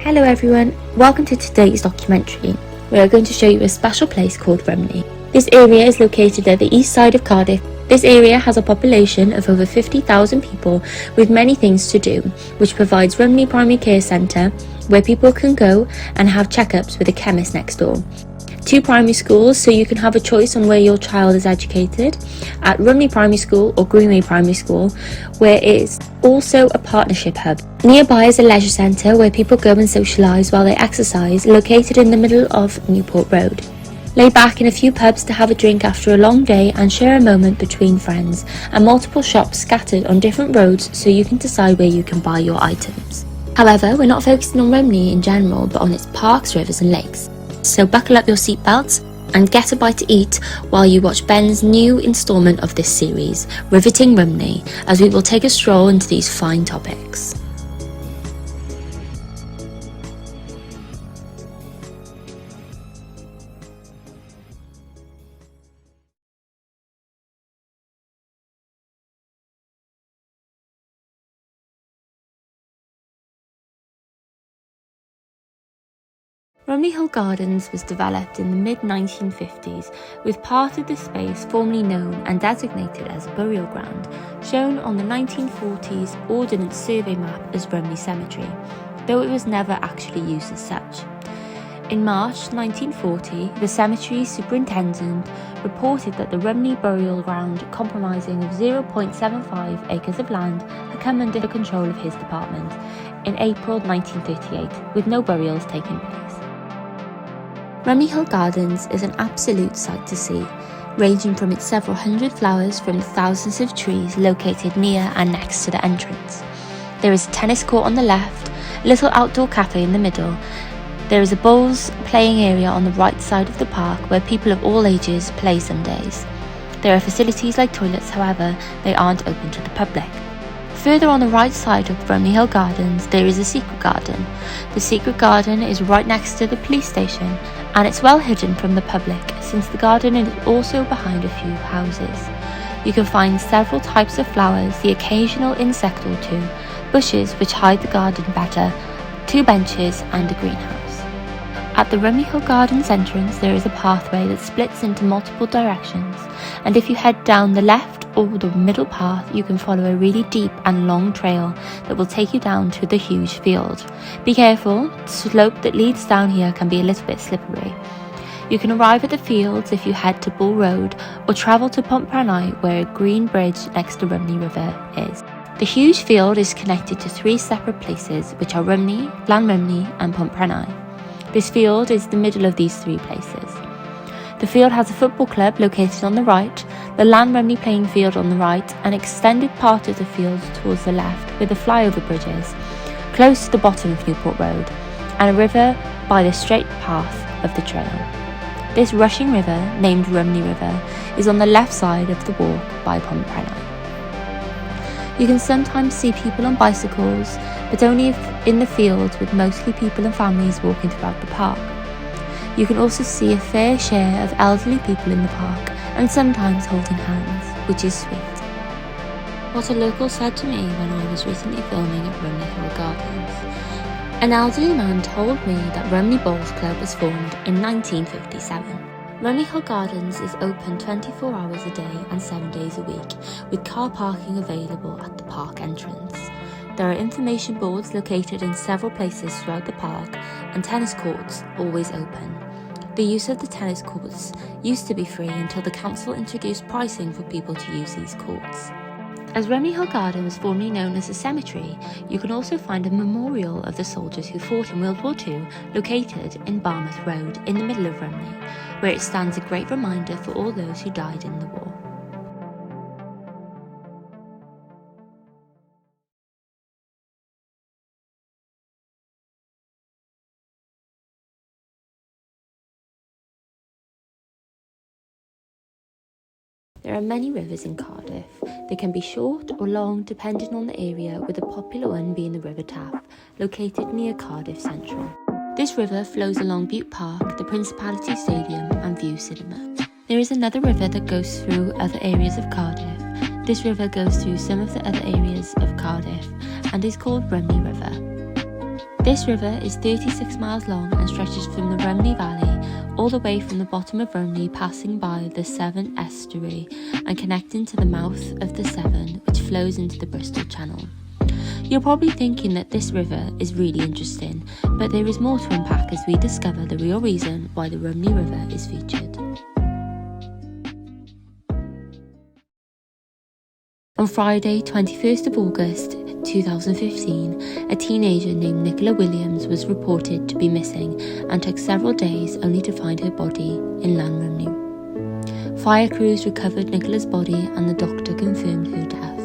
Hello everyone, welcome to today's documentary. We are going to show you a special place called Rumney. This area is located at the east side of Cardiff. This area has a population of over 50,000 people with many things to do, which provides Rumney Primary Care Centre, where people can go and have checkups with a chemist next door. 2 primary schools, so you can have a choice on where your child is educated, at Rumney Primary School or Greenway Primary School, where it is also a partnership hub. Nearby is a leisure centre where people go and socialise while they exercise, located in the middle of Newport Road. Lay back in a few pubs to have a drink after a long day and share a moment between friends, and multiple shops scattered on different roads so you can decide where you can buy your items. However, we're not focusing on Rumney in general, but on its parks, rivers and lakes. So buckle up your seatbelts and get a bite to eat while you watch Ben's new instalment of this series, Riveting Rumney, as we will take a stroll into these fine topics. Rumney Hill Gardens was developed in the mid-1950s, with part of the space formerly known and designated as a burial ground, shown on the 1940s Ordnance Survey map as Rumney Cemetery, though it was never actually used as such. In March 1940, the cemetery superintendent reported that the Rumney burial ground, comprising of 0.75 acres of land, had come under the control of his department in April 1938, with no burials taking place. Rumney Hill Gardens is an absolute sight to see, ranging from its several hundred flowers from the thousands of trees located near and next to the entrance. There is a tennis court on the left, a little outdoor cafe in the middle. There is a bowls playing area on the right side of the park where people of all ages play some days. There are facilities like toilets, however, they aren't open to the public. Further on the right side of Rumney Hill Gardens, there is a secret garden. The secret garden is right next to the police station, and it's well hidden from the public since the garden is also behind a few houses. You can find several types of flowers, the occasional insect or two, bushes which hide the garden better, 2 benches and a greenhouse. At the Rumney Hill Gardens entrance there is a pathway that splits into multiple directions, and if you head down the left or the middle path you can follow a really deep and long trail that will take you down to the huge field. Be careful, the slope that leads down here can be a little bit slippery. You can arrive at the fields if you head to Bull Road or travel to Pontprenai, where a green bridge next to Rumney River is. The huge field is connected to 3 separate places, which are Rumney, Rumney and Pontprenai. This field is the middle of these 3 places. The field has a football club located on the right, the Rumney playing field on the right, an extended part of the field towards the left with the flyover bridges, close to the bottom of Newport Road, and a river by the straight path of the trail. This rushing river, named Rumney River, is on the left side of the walk by Pontprenai. You can sometimes see people on bicycles, but only if in the fields, with mostly people and families walking throughout the park. You can also see a fair share of elderly people in the park, and sometimes holding hands, which is sweet. What a local said to me when I was recently filming at Rumney Hill Gardens. An elderly man told me that Rumney Bowls Club was formed in 1957. Rumney Hill Gardens is open 24 hours a day and 7 days a week, with car parking available at the park entrance. There are information boards located in several places throughout the park, and tennis courts always open. The use of the tennis courts used to be free until the council introduced pricing for people to use these courts. As Rumney Hill Garden was formerly known as a cemetery, you can also find a memorial of the soldiers who fought in World War II located in Barmouth Road in the middle of Rumney, where it stands a great reminder for all those who died in the war. There are many rivers in Cardiff. They can be short or long depending on the area, with the popular one being the River Taff, located near Cardiff Central. This river flows along Butte Park, the Principality Stadium and View Cinema. There is another river that goes through other areas of Cardiff. This river goes through some of the other areas of Cardiff and is called Rumney River. This river is 36 miles long and stretches from the Rumney Valley all the way from the bottom of Rumney, passing by the Severn estuary and connecting to the mouth of the Severn, which flows into the Bristol Channel. You're probably thinking that this river is really interesting, but there is more to unpack as we discover the real reason why the Rumney River is featured. On Friday, 21st of August 2015, a teenager named Nicola Williams was reported to be missing and took several days only to find her body in Rumney. Fire crews recovered Nicola's body and the doctor confirmed her death.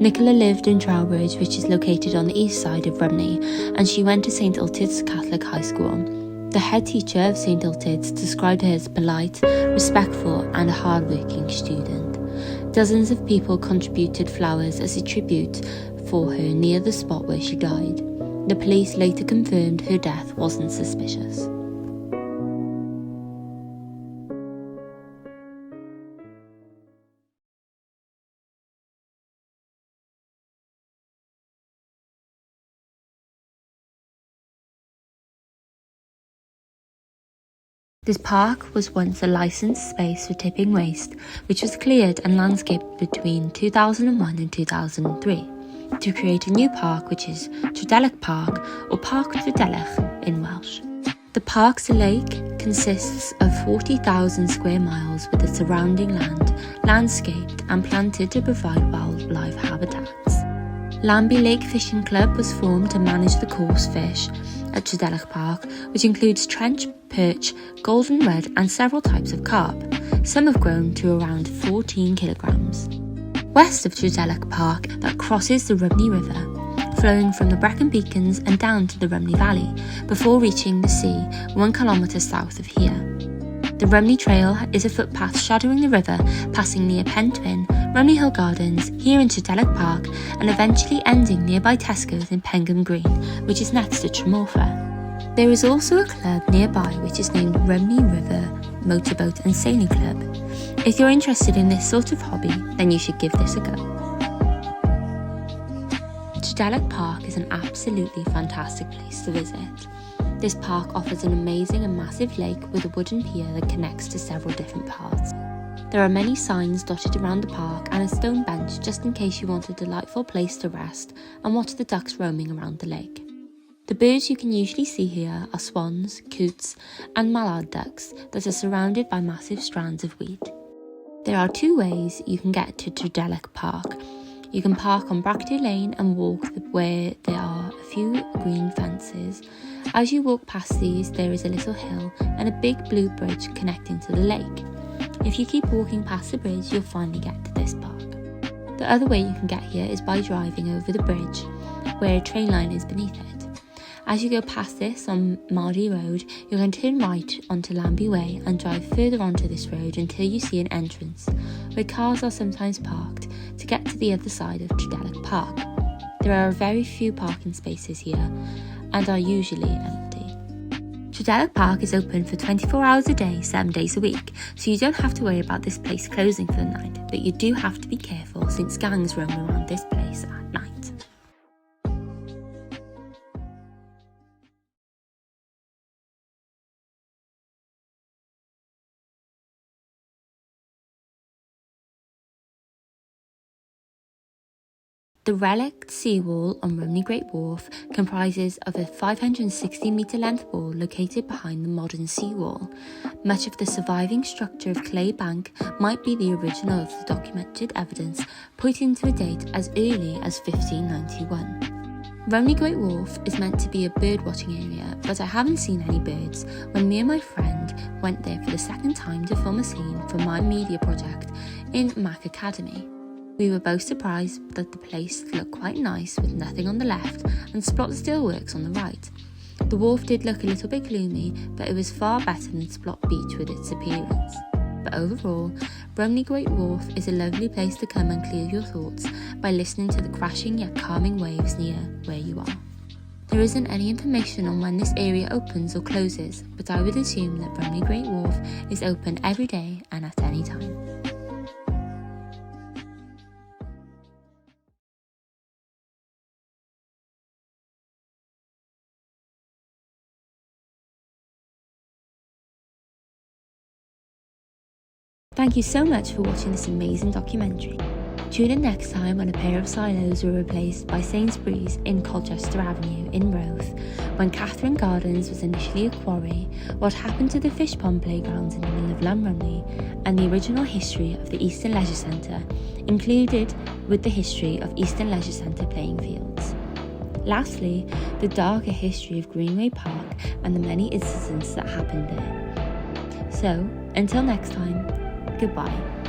Nicola lived in Trowbridge, which is located on the east side of Rumney, and she went to St Illtyd's Catholic High School. The head teacher of St Illtyd's described her as polite, respectful and a hard-working student. Dozens of people contributed flowers as a tribute for her near the spot where she died. The police later confirmed her death wasn't suspicious. This park was once a licensed space for tipping waste, which was cleared and landscaped between 2001 and 2003 to create a new park, which is Tredellick Park, or Parc Tredellick in Welsh. The park's lake consists of 40,000 square miles with the surrounding land landscaped and planted to provide wildlife habitats. Lambie Lake Fishing Club was formed to manage the coarse fish at Tredellick Park, which includes trench, perch, golden red and several types of carp. Some have grown to around 14 kilograms. West of Tredellick Park, that crosses the Rumney River, flowing from the Brecon Beacons and down to the Rumney Valley, before reaching the sea 1 kilometre south of here. The Rumney Trail is a footpath shadowing the river, passing near Pentwyn, Rumney Hill Gardens, here in Tredellick Park, and eventually ending nearby Tesco's in Pengham Green, which is next to Tremorfa. There is also a club nearby which is named Rumney River Motorboat and Sailing Club. If you're interested in this sort of hobby, then you should give this a go. Tredellick Park is an absolutely fantastic place to visit. This park offers an amazing and massive lake with a wooden pier that connects to several different paths. There are many signs dotted around the park and a stone bench just in case you want a delightful place to rest and watch the ducks roaming around the lake. The birds you can usually see here are swans, coots and mallard ducks that are surrounded by massive strands of weed. There are 2 ways you can get to Tredellick Park. You can park on Bracteau Lane and walk where there are a few green fences. As you walk past these, there is a little hill and a big blue bridge connecting to the lake. If you keep walking past the bridge, you'll finally get to this park. The other way you can get here is by driving over the bridge, where a train line is beneath it. As you go past this on Mardy Road, you're going to turn right onto Lambie Way and drive further onto this road until you see an entrance, where cars are sometimes parked, to get to the other side of Tredellick Park. There are very few parking spaces here and are usually empty. Tredellick Park is open for 24 hours a day, 7 days a week, so you don't have to worry about this place closing for the night, but you do have to be careful since gangs roam around this place at night. The relict seawall on Rumney Great Wharf comprises of a 560-metre length wall located behind the modern seawall. Much of the surviving structure of clay bank might be the original of the documented evidence, pointing to a date as early as 1591. Rumney Great Wharf is meant to be a bird-watching area, but I haven't seen any birds when me and my friend went there for the second time to film a scene for my media project in Mac Academy. We were both surprised that the place looked quite nice with nothing on the left and Splot Steelworks on the right. The wharf did look a little bit gloomy, but it was far better than Splot Beach with its appearance. But overall, Rumney Great Wharf is a lovely place to come and clear your thoughts by listening to the crashing yet calming waves near where you are. There isn't any information on when this area opens or closes, but I would assume that Rumney Great Wharf is open every day and at any time. Thank you so much for watching this amazing documentary. Tune in next time when a pair of silos were replaced by Sainsbury's in Colchester Avenue in Roath, when Catherine Gardens was initially a quarry, what happened to the fish pond playgrounds in the middle of Rumney, and the original history of the Eastern Leisure Centre, included with the history of Eastern Leisure Centre playing fields. Lastly, the darker history of Greenway Park and the many incidents that happened there. So, until next time, goodbye.